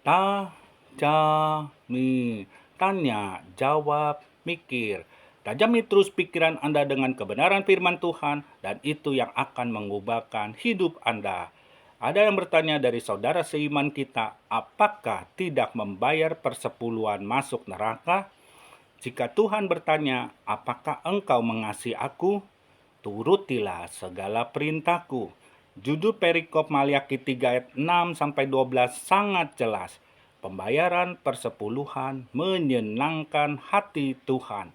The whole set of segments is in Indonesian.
Ta, ja, mi. Tanya, jawab, mikir. Tajami terus pikiran Anda dengan kebenaran firman Tuhan, dan itu yang akan mengubahkan hidup Anda. Ada yang bertanya dari saudara seiman kita, apakah tidak membayar persepuluhan masuk neraka? Jika Tuhan bertanya, apakah engkau mengasihi aku? Turutilah segala perintahku. Judul perikop Maliaki 3 ayat 6-12 sangat jelas. Pembayaran persepuluhan menyenangkan hati Tuhan.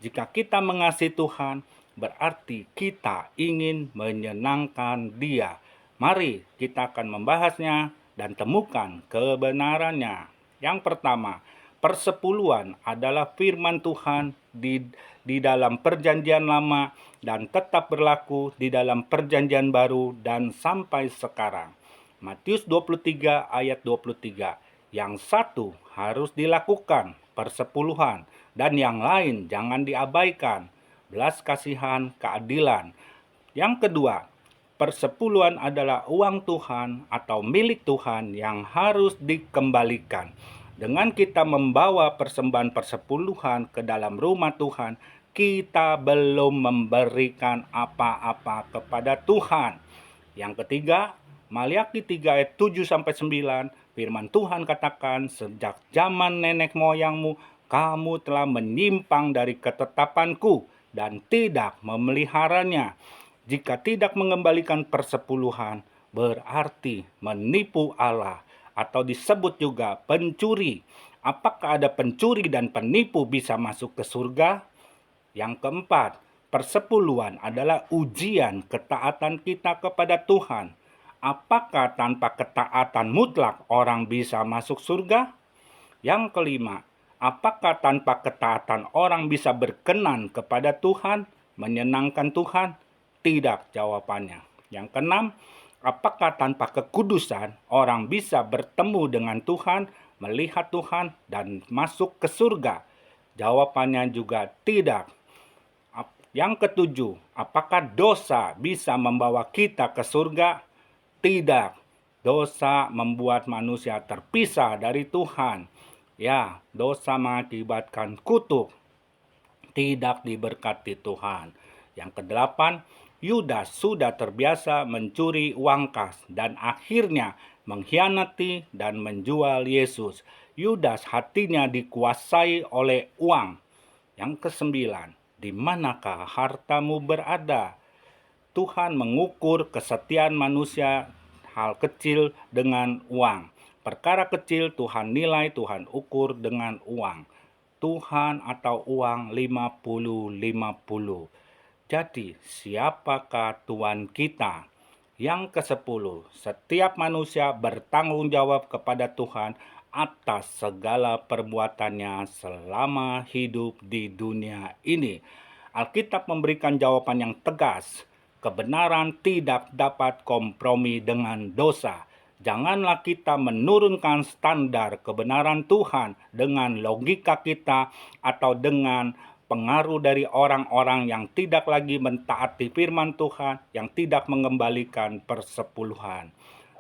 Jika kita mengasihi Tuhan, berarti kita ingin menyenangkan Dia. Mari kita akan membahasnya dan temukan kebenarannya. Yang pertama, persepuluhan adalah firman Tuhan di dalam perjanjian lama dan tetap berlaku di dalam perjanjian baru dan sampai sekarang. Matius 23 ayat 23. Yang satu harus dilakukan, persepuluhan, dan yang lain jangan diabaikan, belas kasihan, keadilan. Yang kedua, persepuluhan adalah uang Tuhan atau milik Tuhan yang harus dikembalikan. Dengan kita membawa persembahan persepuluhan ke dalam rumah Tuhan, kita belum memberikan apa-apa kepada Tuhan. Yang ketiga, Maliaki 3 ayat 7-9, firman Tuhan katakan, sejak zaman nenek moyangmu, kamu telah menyimpang dari ketetapanku dan tidak memeliharanya. Jika tidak mengembalikan persepuluhan, berarti menipu Allah atau disebut juga pencuri. Apakah ada pencuri dan penipu bisa masuk ke surga? Yang keempat, persepuluhan adalah ujian ketaatan kita kepada Tuhan. Apakah tanpa ketaatan mutlak orang bisa masuk surga? Yang kelima, apakah tanpa ketaatan orang bisa berkenan kepada Tuhan, menyenangkan Tuhan? Tidak jawabannya. Yang keenam, apakah tanpa kekudusan orang bisa bertemu dengan Tuhan, melihat Tuhan, dan masuk ke surga? Jawabannya juga tidak. Yang ketujuh, apakah dosa bisa membawa kita ke surga? Tidak. Dosa membuat manusia terpisah dari Tuhan. Ya, dosa mengakibatkan kutuk, tidak diberkati Tuhan. Yang kedelapan, Yudas sudah terbiasa mencuri uang kas dan akhirnya mengkhianati dan menjual Yesus. Yudas hatinya dikuasai oleh uang. Yang kesembilan, di manakah hartamu berada? Tuhan mengukur kesetiaan manusia hal kecil dengan uang. Perkara kecil Tuhan nilai, Tuhan ukur dengan uang. Tuhan atau uang 50-50. Jadi, siapakah Tuhan kita? Yang ke-10, setiap manusia bertanggung jawab kepada Tuhan atas segala perbuatannya selama hidup di dunia ini. Alkitab memberikan jawaban yang tegas. Kebenaran tidak dapat kompromi dengan dosa. Janganlah kita menurunkan standar kebenaran Tuhan dengan logika kita atau dengan pengaruh dari orang-orang yang tidak lagi mentaati firman Tuhan, yang tidak mengembalikan persepuluhan.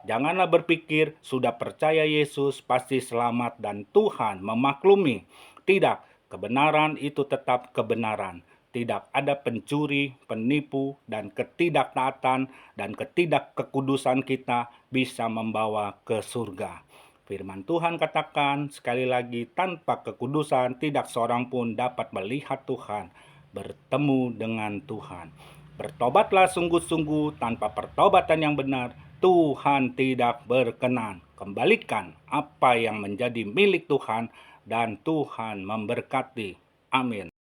Janganlah berpikir sudah percaya Yesus pasti selamat dan Tuhan memaklumi. Tidak, kebenaran itu tetap kebenaran. Tidak ada pencuri, penipu, dan ketidaktaatan dan ketidakkekudusan kita bisa membawa ke surga. Firman Tuhan katakan sekali lagi, tanpa kekudusan tidak seorang pun dapat melihat Tuhan, bertemu dengan Tuhan. Bertobatlah sungguh-sungguh, tanpa pertobatan yang benar, Tuhan tidak berkenan. Kembalikan apa yang menjadi milik Tuhan dan Tuhan memberkati. Amin.